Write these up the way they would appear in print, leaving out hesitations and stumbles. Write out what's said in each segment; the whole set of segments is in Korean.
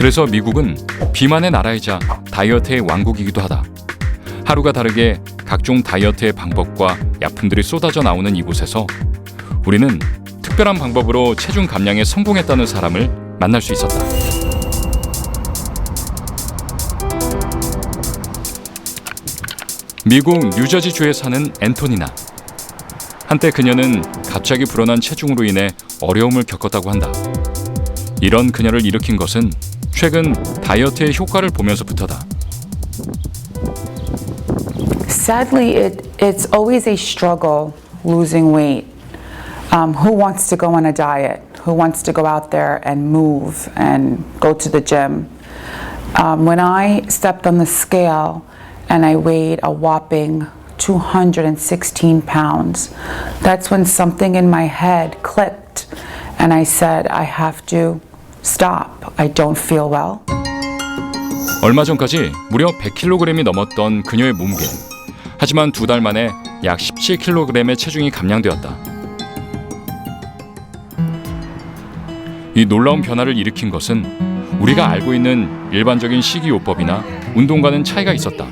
그래서 미국은 비만의 나라이자 다이어트의 왕국이기도 하다. 하루가 다르게 각종 다이어트의 방법과 약품들이 쏟아져 나오는 이곳에서 우리는 특별한 방법으로 체중 감량에 성공했다는 사람을 만날 수 있었다. 미국 뉴저지주에 사는 앤토니나. 한때 그녀는 갑자기 불어난 체중으로 인해 어려움을 겪었다고 한다. 이런 그녀를 일으킨 것은 최근 다이어트의 효과를 보면서부터다. Sadly, it's always a struggle losing weight. Who wants to go on a diet? Who wants to go out there and move and go to the gym? When I stepped on the scale and I weighed a whopping 216 pounds, that's when something in my head clicked and I said, I have to stop. I don't feel well. 얼마 전까지 무려 100kg이 넘었던 그녀의 몸무게. 하지만 2달 만에 약 17kg의 체중이 감량되었다. 이 놀라운 변화를 일으킨 것은 우리가 알고 있는 일반적인 식이요법이나 운동과는 차이가 있었다.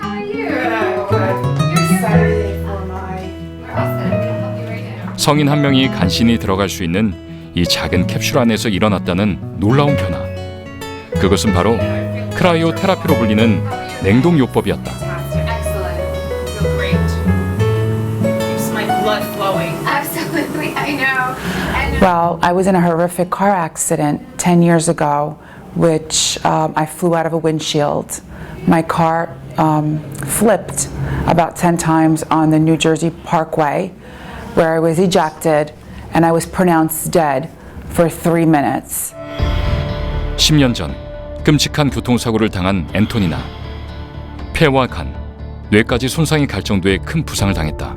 성인 한 명이 간신히 들어갈 수 있는 이 작은 캡슐 안에서 일어났다는 놀라운 변화. 그것은 바로 크라이오 테라피로 불리는 냉동요법이었다. Well, I was in a horrific car accident 10 years ago, which I flew out of a windshield. My car flipped about 10 times on the New Jersey Parkway, where I was ejected and I was pronounced dead for 3 minutes. 10년 전 끔찍한 교통사고를 당한 앤토니나. 폐와 간, 뇌까지 손상이 갈 정도의 큰 부상을 당했다.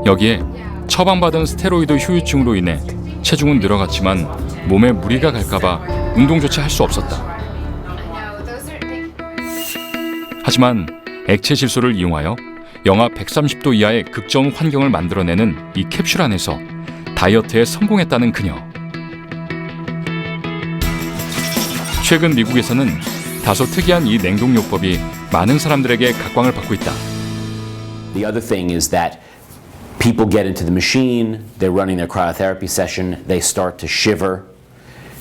여기에 처방받은 스테로이드 후유증으로 인해 체중은 늘어갔지만 몸에 무리가 갈까봐 운동조차 할 수 없었다. 하지만 액체 질소를 이용하여 영하 130도 이하의 극저온 환경을 만들어내는 이 캡슐 안에서 다이어트에 성공했다는 그녀. 최근 미국에서는 다소 특이한 이 냉동요법이 많은 사람들에게 각광을 받고 있다. The other thing is that people get into the machine, they're running their cryotherapy session, they start to shiver.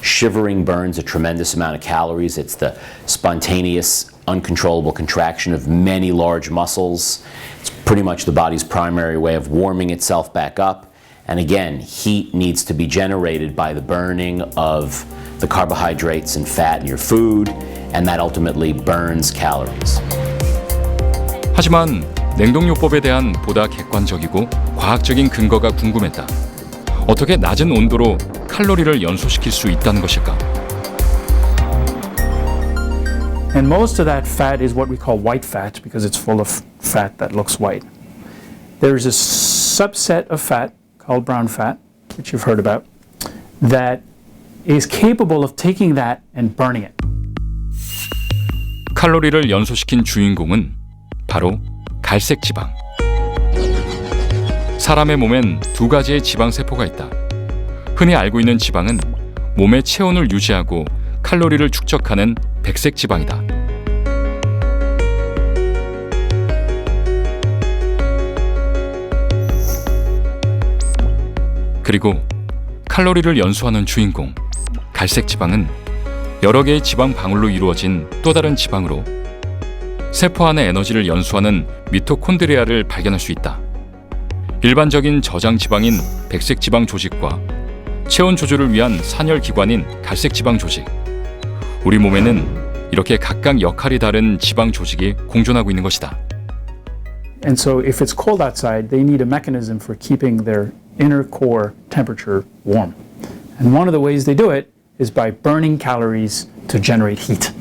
Shivering burns a tremendous amount of calories. It's the spontaneous, uncontrollable contraction of many large muscles. It's pretty much the body's primary way of warming itself back up. And again, heat needs to be generated by the burning of the carbohydrates and fat in your food, and that ultimately burns calories. 하지만 냉동요법에 대한 보다 객관적이고 과학적인 근거가 궁금했다. 어떻게 낮은 온도로 칼로리를 연소시킬 수 있다는 것일까? And most of that fat is what we call white fat because it's full of fat that looks white. There's a subset of fat called brown fat, which you've heard about, that is capable of taking that and burning it. 칼로리를 연소시킨 주인공은 바로 갈색 지방. 사람의 몸엔 2가지의 지방 세포가 있다. 흔히 알고 있는 지방은 몸의 체온을 유지하고 칼로리를 축적하는 백색 지방이다. 그리고 칼로리를 연소하는 주인공, 갈색 지방은 여러 개의 지방 방울로 이루어진 또 다른 지방으로 세포 안의 에너지를 연소하는 미토콘드리아를 발견할 수 있다. 일반적인 저장 지방인 백색 지방 조직과 체온 조절을 위한 산열 기관인 갈색 지방 조직. 우리 몸에는 이렇게 각각 역할이 다른 지방 조직이 공존하고 있는 것이다. And so if it's cold outside, they need a mechanism for keeping their inner core temperature warm. And one of the ways they do it is by burning calories to generate heat.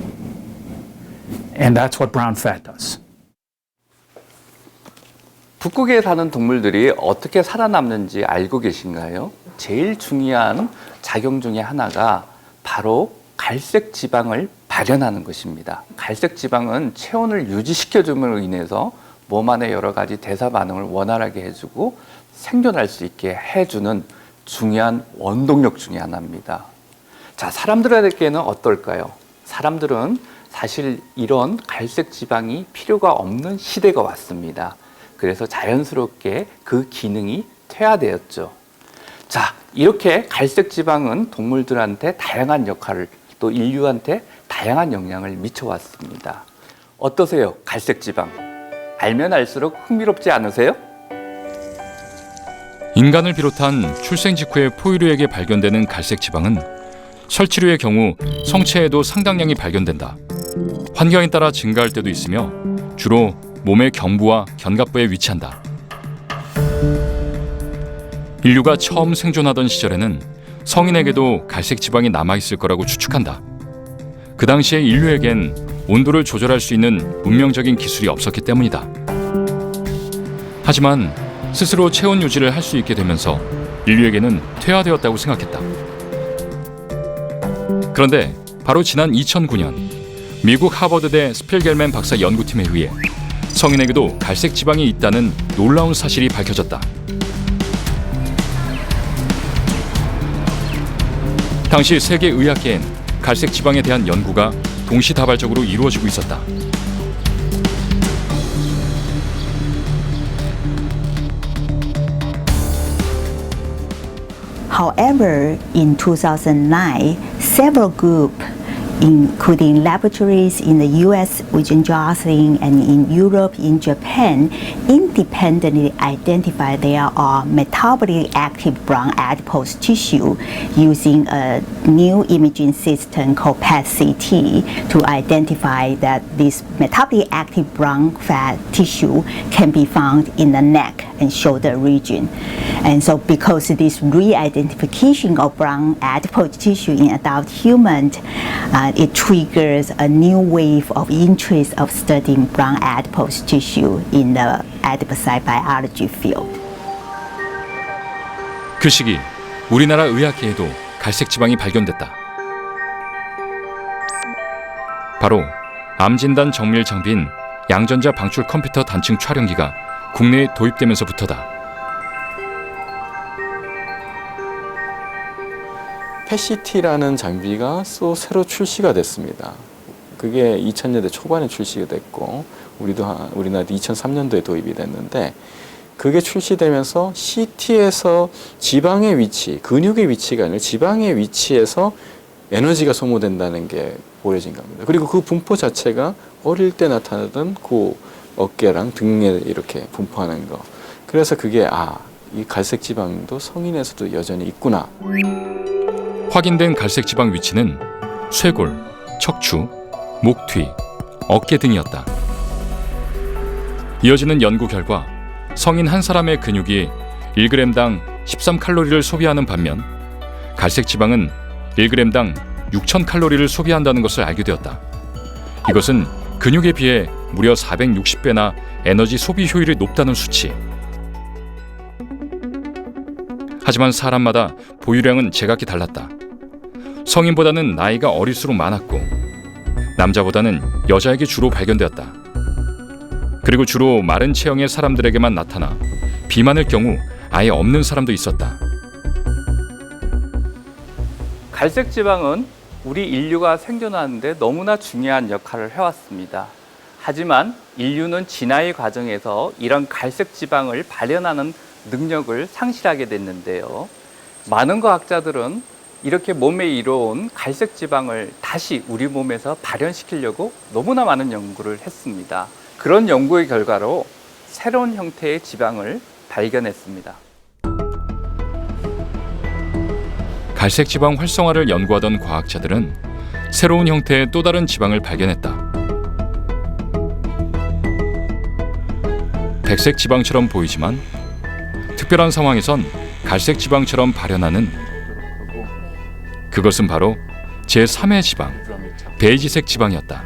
And that's what brown fat does. 북극에 사는 동물들이 어떻게 살아남는지 알고 계신가요? 제일 중요한 작용 중에 하나가 바로 갈색 지방을 발현하는 것입니다. 갈색 지방은 체온을 유지시켜줌으로 인해서 몸 안의 여러 가지 대사 반응을 원활하게 해주고 생존할 수 있게 해주는 중요한 원동력 중에 하나입니다. 자, 사람들에게는 어떨까요? 사람들은 사실 이런 갈색 지방이 필요가 없는 시대가 왔습니다. 그래서 자연스럽게 그 기능이 퇴화되었죠. 자, 이렇게 갈색 지방은 동물들한테 다양한 역할을, 또 인류한테 다양한 영향을 미쳐왔습니다. 어떠세요? 갈색 지방. 알면 알수록 흥미롭지 않으세요? 인간을 비롯한 출생 직후에 포유류에게 발견되는 갈색 지방은 설치류의 경우 성체에도 상당량이 발견된다. 환경에 따라 증가할 때도 있으며 주로 몸의 경부와 견갑부에 위치한다. 인류가 처음 생존하던 시절에는 성인에게도 갈색 지방이 남아있을 거라고 추측한다. 그 당시에 인류에겐 온도를 조절할 수 있는 문명적인 기술이 없었기 때문이다. 하지만 스스로 체온 유지를 할 수 있게 되면서 인류에게는 퇴화되었다고 생각했다. 그런데 바로 지난 2009년 미국 하버드대 스필겔맨 박사 연구팀에 의해 성인에게도 갈색 지방이 있다는 놀라운 사실이 밝혀졌다. 당시 세계 의학계엔 갈색 지방에 대한 연구가 동시다발적으로 이루어지고 있었다. However, in 2009, several groups, including laboratories in the US with Jocelyn and in Europe, in Japan, independently identified there are metabolically active brown adipose tissue using a new imaging system called PET-CT to identify that this metabolically active brown fat tissue can be found in the neck and shoulder region. And so because this re-identification of brown adipose tissue in adult humans, it triggers a new wave of interest of studying brown adipose tissue in the adipocyte biology field. 그 시기 우리나라 의학계에도 갈색 지방이 발견됐다. 바로 암 진단 정밀 장비인 양전자 방출 컴퓨터 단층 촬영기가 국내에 도입되면서부터다. PET-CT라는 장비가 또 새로 출시가 됐습니다. 그게 2000년대 초반에 출시가 됐고 우리나라도 2003년도에 도입이 됐는데 그게 출시되면서 CT에서 지방의 위치, 근육의 위치가 아니라 지방의 위치에서 에너지가 소모된다는 게 보여진 겁니다. 그리고 그 분포 자체가 어릴 때 나타나던 그 어깨랑 등에 이렇게 분포하는 거. 그래서 그게 이 갈색 지방도 성인에서도 여전히 있구나. 확인된 갈색 지방 위치는 쇄골, 척추, 목 뒤, 어깨 등이었다. 이어지는 연구 결과 성인 한 사람의 근육이 1g당 13칼로리를 소비하는 반면 갈색 지방은 1g당 6000칼로리를 소비한다는 것을 알게 되었다. 이것은 근육에 비해 무려 460배나 에너지 소비 효율이 높다는 수치. 하지만 사람마다 보유량은 제각기 달랐다. 성인보다는 나이가 어릴수록 많았고 남자보다는 여자에게 주로 발견되었다. 그리고 주로 마른 체형의 사람들에게만 나타나 비만일 경우 아예 없는 사람도 있었다. 갈색 지방은 우리 인류가 생존하는데 너무나 중요한 역할을 해왔습니다. 하지만 인류는 진화의 과정에서 이런 갈색 지방을 발현하는 능력을 상실하게 됐는데요. 많은 과학자들은 이렇게 몸에 이로운 갈색 지방을 다시 우리 몸에서 발현시키려고 너무나 많은 연구를 했습니다. 그런 연구의 결과로 새로운 형태의 지방을 발견했습니다. 갈색 지방 활성화를 연구하던 과학자들은 새로운 형태의 또 다른 지방을 발견했다. 백색 지방처럼 보이지만 특별한 상황에선 갈색 지방처럼 발현하는 그것은 바로 제3의 지방, 베이지색 지방이었다.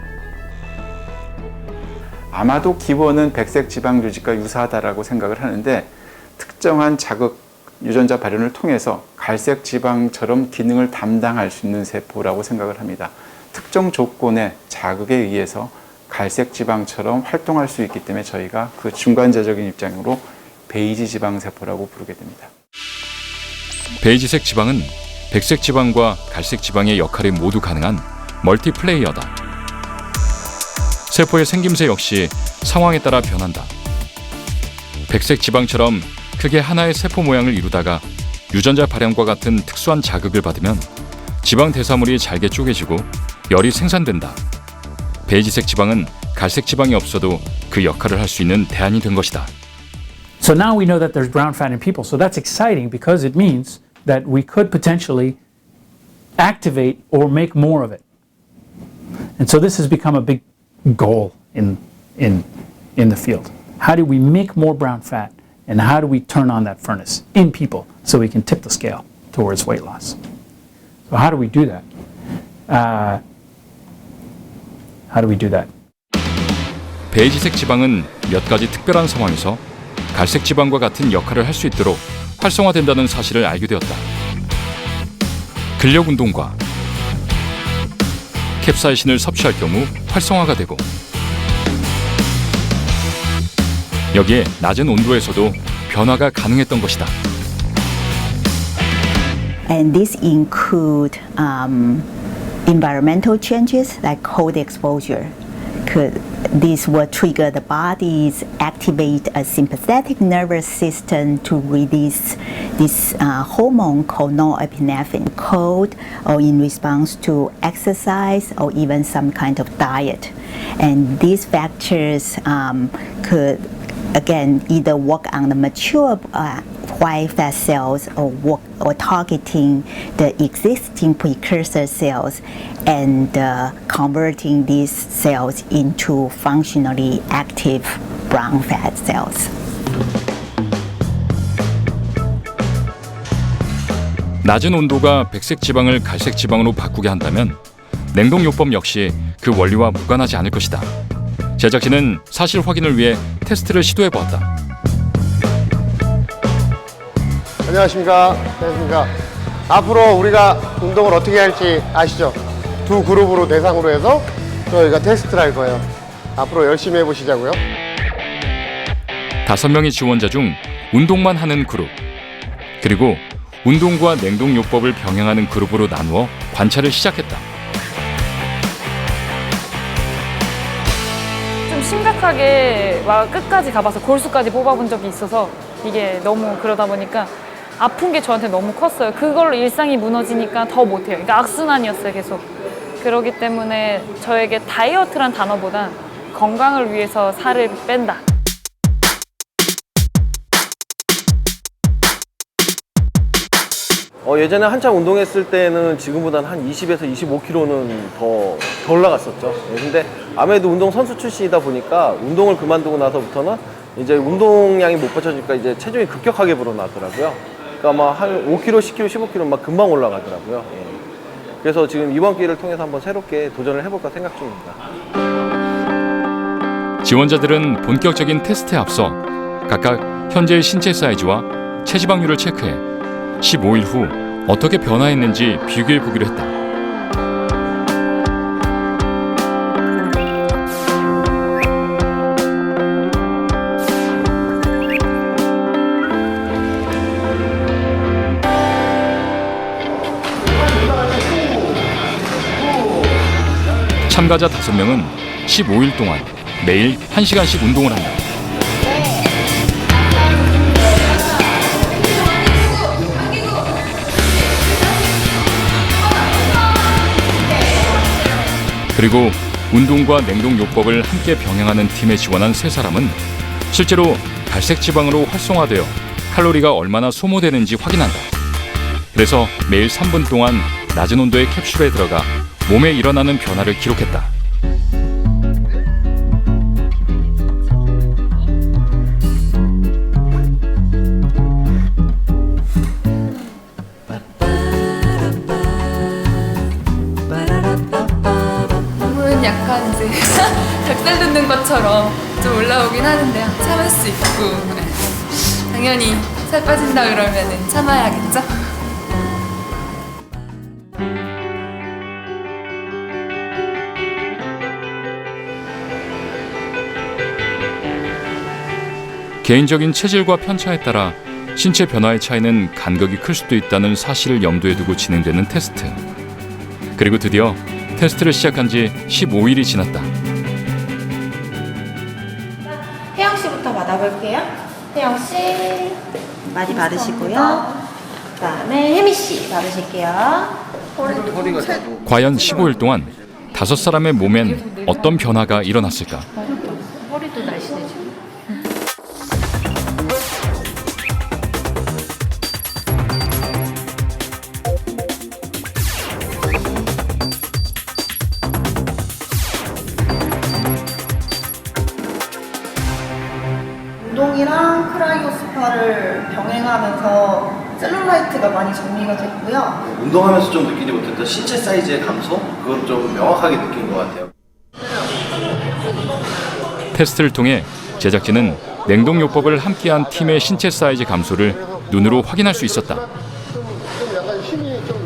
아마도 기원은 백색 지방 조직과 유사하다라고 생각을 하는데 특정한 자극 유전자 발현을 통해서 갈색 지방처럼 기능을 담당할 수 있는 세포라고 생각을 합니다. 특정 조건의 자극에 의해서 갈색 지방처럼 활동할 수 있기 때문에 저희가 그 중간재적인 입장으로 베이지 지방 세포라고 부르게 됩니다. 베이지색 지방은 백색 지방과 갈색 지방의 역할이 모두 가능한 멀티플레이어다. 세포의 생김새 역시 상황에 따라 변한다. 백색 지방처럼 크게 하나의 세포 모양을 이루다가 유전자 발현과 같은 특수한 자극을 받으면 지방 대사물이 잘게 쪼개지고 열이 생산된다. 베이지색 지방은 갈색 지방이 없어도 그 역할을 할 수 있는 대안이 된 것이다. So now we know that there's brown fat in people. So that's exciting because it means that we could potentially activate or make more of it. And so this has become a big goal in the field. How do we make more brown fat and how do we turn on that furnace in people so we can tip the scale towards weight loss? So how do we do that? 베이지색 지방은 몇 가지 특별한 상황에서 갈색 지방과 같은 역할을 할 수 있도록 활성화된다는 사실을 알게 되었다. 근력 운동과 캡사이신을 섭취할 경우 활성화가 되고, 여기에 낮은 온도에서도 변화가 가능했던 것이다. And this include environmental changes like cold exposure. This will trigger the body's activate a sympathetic nervous system to release this hormone called norepinephrine. Cold or in response to exercise or even some kind of diet. And these factors could again either work on the mature white fat cells or targeting the existing precursor cells and converting these cells into functionally active brown fat cells. 낮은 온도가 백색 지방을 갈색 지방으로 바꾸게 한다면 냉동요법 역시 그 원리와 무관하지 않을 것이다. 제작진은 사실 확인을 위해 테스트를 시도해보았다. 안녕하십니까. 앞으로 우리가 운동을 어떻게 할지 아시죠? 두 그룹으로 대상으로 해서 저희가 테스트를 할 거예요. 앞으로 열심히 해보시자고요. 5명의 지원자 중 운동만 하는 그룹, 그리고 운동과 냉동요법을 병행하는 그룹으로 나누어 관찰을 시작했다. 좀 심각하게 막 끝까지 가봐서 골수까지 뽑아본 적이 있어서 이게 너무 그러다 보니까 아픈 게 저한테 너무 컸어요. 그걸로 일상이 무너지니까 더 못해요. 그러니까 악순환이었어요, 계속. 그러기 때문에 저에게 다이어트란 단어보다 건강을 위해서 살을 뺀다. 예전에 한참 운동했을 때는 지금보다는 한 20에서 25kg는 더 올라갔었죠. 근데 아무래도 운동 선수 출신이다 보니까 운동을 그만두고 나서부터는 이제 운동량이 못 받쳐지니까 이제 체중이 급격하게 불어나더라고요. 그러니까 막 한 5kg, 10kg, 15kg 막 금방 올라가더라고요. 그래서 지금 이번 기회를 통해서 한번 새롭게 도전을 해볼까 생각 중입니다. 지원자들은 본격적인 테스트에 앞서 각각 현재의 신체 사이즈와 체지방률을 체크해 15일 후 어떻게 변화했는지 비교해 보기로 했다. 참가자 5명은 15일 동안 매일 1시간씩 운동을 한다. 그리고 운동과 냉동요법을 함께 병행하는 팀에 지원한 3사람은 실제로 갈색 지방으로 활성화되어 칼로리가 얼마나 소모되는지 확인한다. 그래서 매일 3분 동안 낮은 온도의 캡슐에 들어가 몸에 일어나는 변화를 기록했다. 몸은 약간 이제 닭살 돋는 것처럼 좀 올라오긴 하는데요. 참을 수 있고 당연히 살 빠진다 그러면은 참아야겠죠? 개인적인 체질과 편차에 따라 신체 변화의 차이는 간극이 클 수도 있다는 사실을 염두에 두고 진행되는 테스트. 그리고 드디어 테스트를 시작한 지 15일이 지났다. 혜영 씨부터 받아볼게요. 혜영 씨 많이 받으시고요. 그다음에 혜미 씨 받으실게요. 과연 15일 동안 5사람의 몸엔 어떤 변화가 일어났을까? 허리도 날씬해지고. 운동이랑 크라이오 스파를 병행하면서 셀룰라이트가 많이 정리가 됐고요. 운동하면서 좀 느끼지 못했던 신체 사이즈의 감소? 그걸 좀 명확하게 느낀 것 같아요. 테스트를 통해 제작진은 냉동요법을 함께한 팀의 신체 사이즈 감소를 눈으로 확인할 수 있었다. 좀 약간 힘이 좀